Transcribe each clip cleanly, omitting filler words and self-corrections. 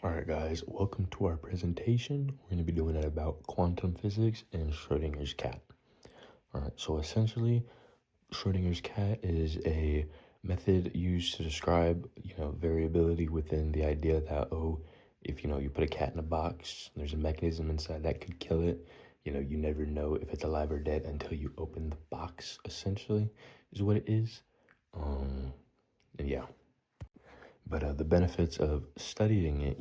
Alright guys, welcome to our presentation. We're going to be doing it about quantum physics and Schrödinger's cat. Alright, so essentially, Schrödinger's cat is a method used to describe, variability within the idea that, if, you put a cat in a box, there's a mechanism inside that could kill it. You never know if it's alive or dead until you open the box, essentially, is what it is. And yeah. But the benefits of studying it,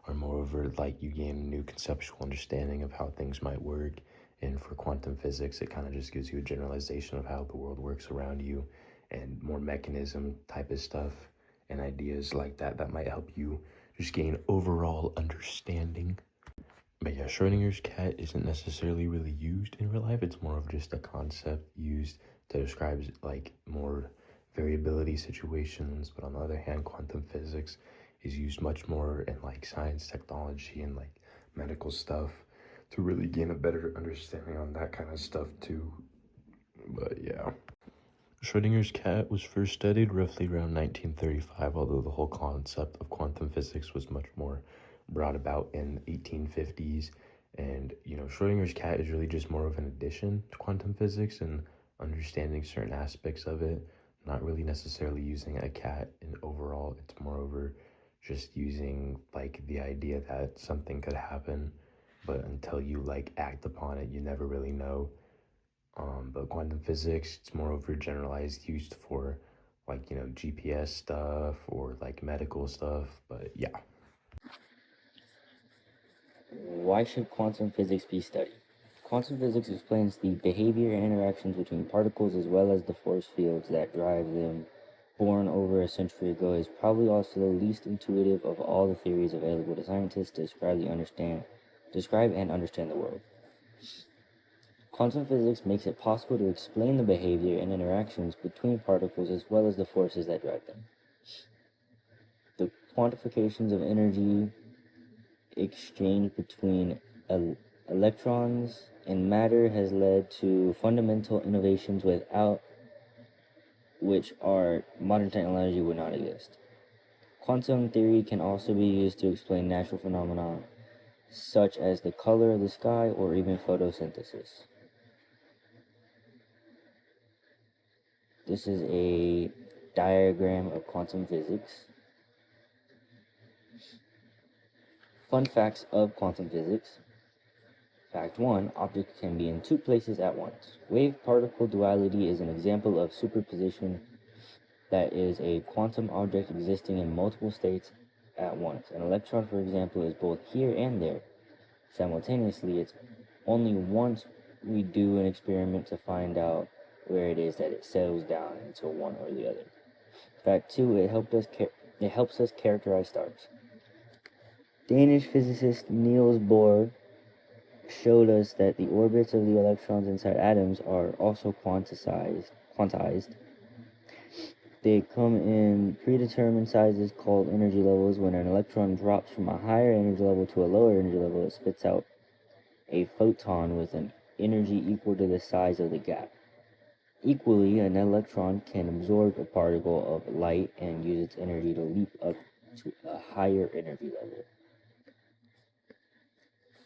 are moreover like you gain a new conceptual understanding of how things might work. And for quantum physics, it kind of just gives you a generalization of how the world works around you and more mechanism type of stuff and ideas like that that might help you just gain overall understanding. But yeah, Schrodinger's cat isn't necessarily really used in real life. It's more of just a concept used to describe like more variability situations. But on the other hand, quantum physics is used much more in like science, technology, and like medical stuff to really gain a better understanding on that kind of stuff too. But yeah. Schrodinger's cat was first studied roughly around 1935, although the whole concept of quantum physics was much more brought about in the 1850s. And, Schrodinger's cat is really just more of an addition to quantum physics and understanding certain aspects of it, not really necessarily using a cat in overall. It's moreover just using like the idea that something could happen, but until you like act upon it, you never really know. But quantum physics, it's more over generalized, used for like, GPS stuff or like medical stuff. But yeah. Why should quantum physics be studied? Quantum physics explains the behavior and interactions between particles as well as the force fields that drive them. Born over a century ago, is probably also the least intuitive of all the theories available to scientists to describe and understand the world. Quantum physics makes it possible to explain the behavior and interactions between particles as well as the forces that drive them. The quantifications of energy exchange between electrons and matter has led to fundamental innovations without which our modern technology would not exist. Quantum theory can also be used to explain natural phenomena such as the color of the sky or even photosynthesis. This is a diagram of quantum physics. Fun facts of quantum physics. Fact 1. Objects can be in two places at once. Wave-particle duality is an example of superposition, that is, a quantum object existing in multiple states at once. An electron, for example, is both here and there simultaneously. It's only once we do an experiment to find out where it is that it settles down into one or the other. Fact 2. It helps us characterize stars. Danish physicist Niels Bohr showed us that the orbits of the electrons inside atoms are also quantized. They come in predetermined sizes called energy levels. When an electron drops from a higher energy level to a lower energy level, it spits out a photon with an energy equal to the size of the gap. Equally, an electron can absorb a particle of light and use its energy to leap up to a higher energy level.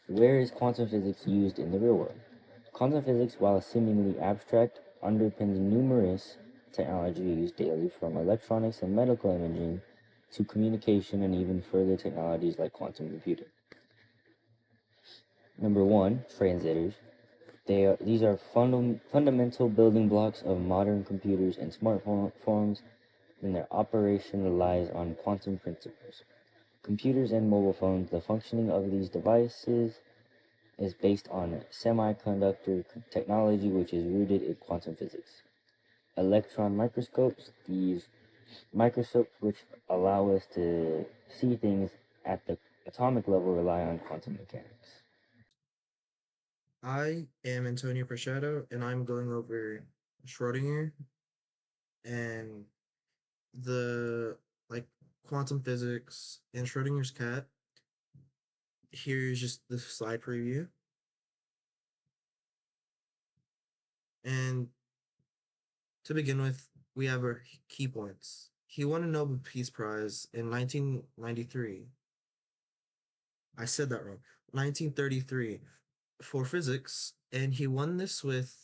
Where is quantum physics used in the real world? Quantum physics, while seemingly abstract, underpins numerous technologies used daily, from electronics and medical imaging to communication and even further technologies like quantum computing. Number 1, transistors. These are fundamental building blocks of modern computers and smartphones, and their operation relies on quantum principles. Computers and mobile phones, the functioning of these devices is based on semiconductor technology, which is rooted in quantum physics. Electron microscopes, these microscopes which allow us to see things at the atomic level, rely on quantum mechanics. I am Antonio Prashado, and I'm going over Schrödinger and the like quantum physics and Schrödinger's cat. Here's just the slide preview. And to begin with, we have our key points. He won a Nobel Peace Prize in 1993 I said that wrong. 1933 for physics, and he won this with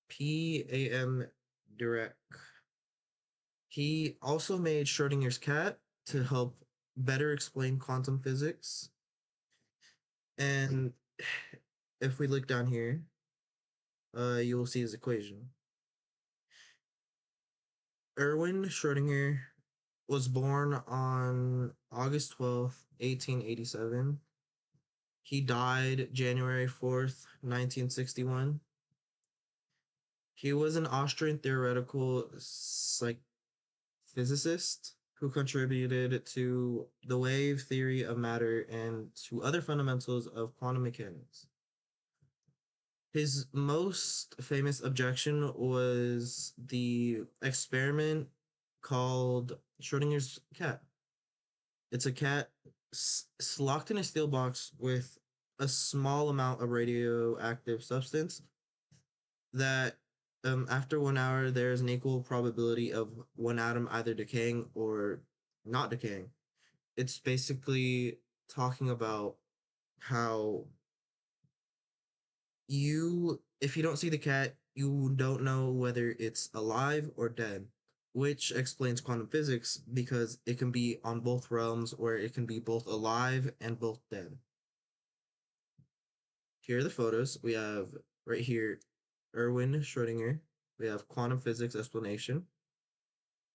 PAM Direct. He also made Schrödinger's cat to help better explain quantum physics. And if we look down here, you will see his equation. Erwin Schrödinger was born on August 12th, 1887. He died January 4th, 1961. He was an Austrian theoretical physicist who contributed to the wave theory of matter and to other fundamentals of quantum mechanics. His most famous objection was the experiment called Schrodinger's cat. It's a cat locked in a steel box with a small amount of radioactive substance that after 1 hour there's an equal probability of one atom either decaying or not decaying. It's basically talking about how if you don't see the cat, you don't know whether it's alive or dead, which explains quantum physics because it can be on both realms where it can be both alive and both dead. Here are the photos. We have right here Erwin Schrödinger. We have quantum physics explanation.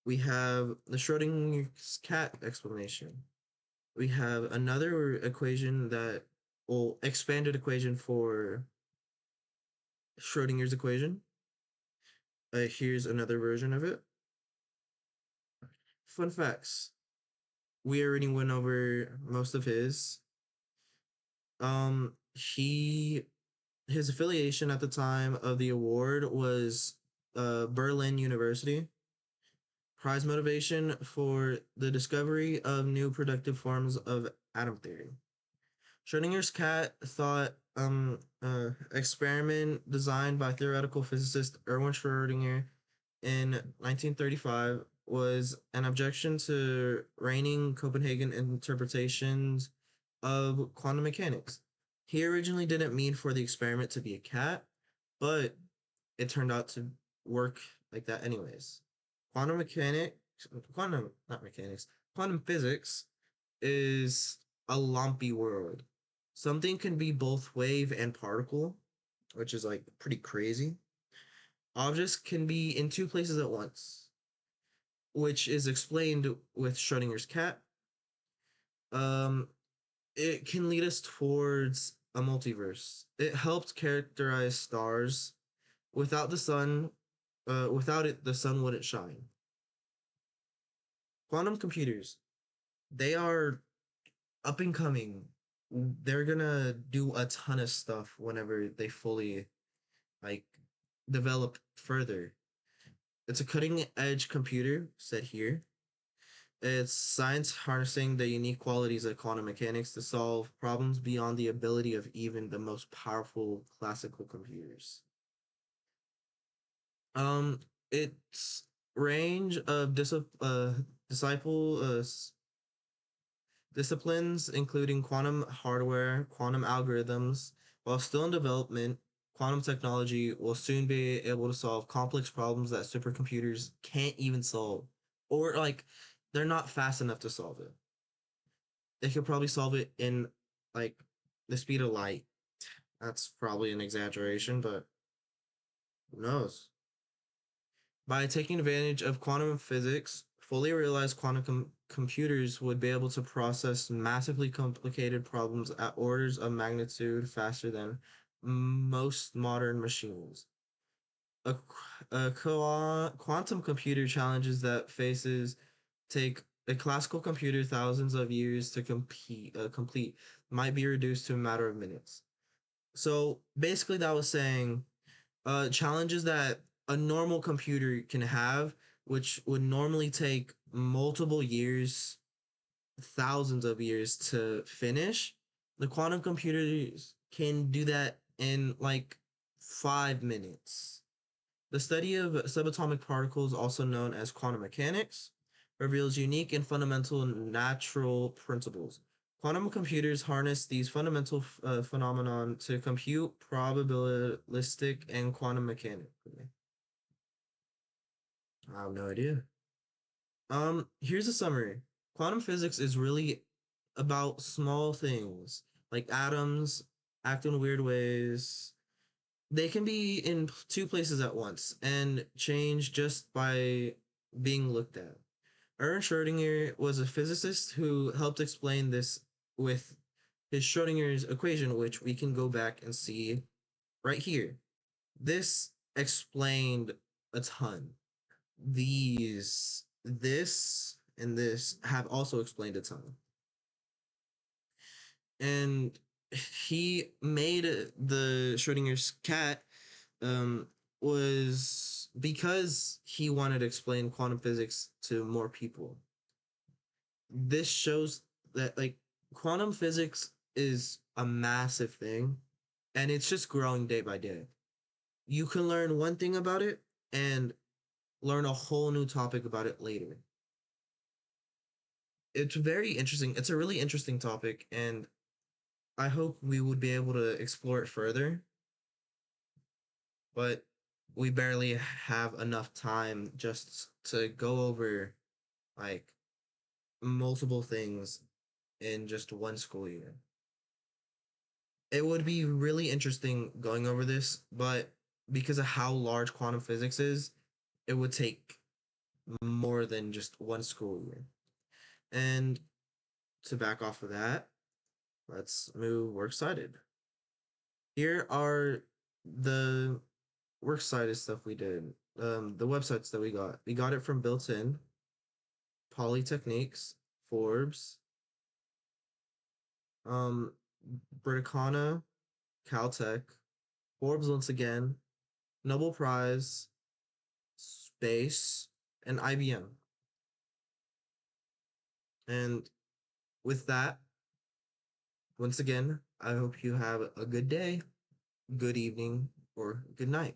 We have the Schrodinger's cat explanation. We have another equation expanded equation for Schrodinger's equation. Here's another version of it. Fun facts. We already went over most of his. He his affiliation at the time of the award was Berlin University. Prize motivation for the discovery of new productive forms of atom theory. Schrodinger's cat thought experiment designed by theoretical physicist Erwin Schrödinger in 1935 was an objection to reigning Copenhagen interpretations of quantum mechanics. He originally didn't mean for the experiment to be a cat, but it turned out to work like that anyways. Quantum mechanics, quantum, not mechanics, quantum physics is a lumpy world. Something can be both wave and particle, which is like pretty crazy. Objects can be in two places at once, which is explained with Schrodinger's cat. Um, it can lead us towards a multiverse. It helped characterize stars. Without the sun, without it, the sun wouldn't shine. Quantum computers, they are up and coming. They're gonna do a ton of stuff whenever they fully like develop further. It's a cutting edge computer, said here. It's science harnessing the unique qualities of quantum mechanics to solve problems beyond the ability of even the most powerful classical computers. Um, its range of disciple disciplines, including quantum hardware, quantum algorithms, while still in development, quantum technology will soon be able to solve complex problems that supercomputers can't even solve, or like they're not fast enough to solve it. They could probably solve it in like the speed of light. That's probably an exaggeration, but who knows? By taking advantage of quantum physics, fully realized computers would be able to process massively complicated problems at orders of magnitude faster than most modern machines. A, quantum computer challenges that faces take a classical computer thousands of years to complete might be reduced to a matter of minutes. So basically, that was saying challenges that a normal computer can have, which would normally take multiple years, thousands of years to finish. The quantum computers can do that in like 5 minutes. The study of subatomic particles, also known as quantum mechanics, reveals unique and fundamental natural principles. Quantum computers harness these fundamental phenomenon to compute probabilistic and quantum mechanics. I have no idea. Here's a summary. Quantum physics is really about small things like atoms act in weird ways. They can be in two places at once and change just by being looked at. Ernst Schrödinger was a physicist who helped explain this with his Schrödinger's equation, which we can go back and see right here. This explained a ton. This and this have also explained a ton. And he made the Schrodinger's cat um, was because he wanted to explain quantum physics to more people. This shows that like quantum physics is a massive thing and it's just growing day by day. You can learn one thing about it and learn a whole new topic about it later. It's very interesting. It's a really interesting topic and I hope we would be able to explore it further, but we barely have enough time just to go over like multiple things in just one school year. It would be really interesting going over this, but because of how large quantum physics is, it would take more than just one school year. And to back off of that, let's move works cited. Here are the works cited stuff we did. The websites that we got. We got it from Built In, Polytechniques, Forbes, um, Briticana, Caltech, Forbes once again, Nobel Prize, Space, and IBM. And with that, once again, I hope you have a good day, good evening, or good night.